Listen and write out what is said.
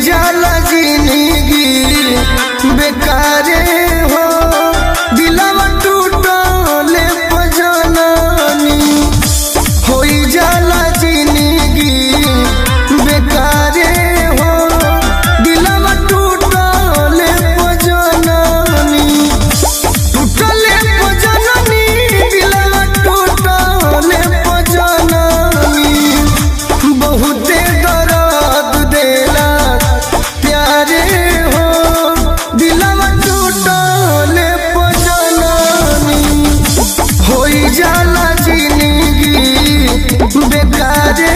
जाला जिंदगी बेकारे हो दिलवा टूटले पजननी होई जाला जिंदगी बेकारे हो दिलवा टूटले पजननी टूटले पजननी दिलवा टूटले पजननी बहुते दर्द देला प्यारे हो दिलवा टूटले पजननी होई जाला जिंदगी बेकारे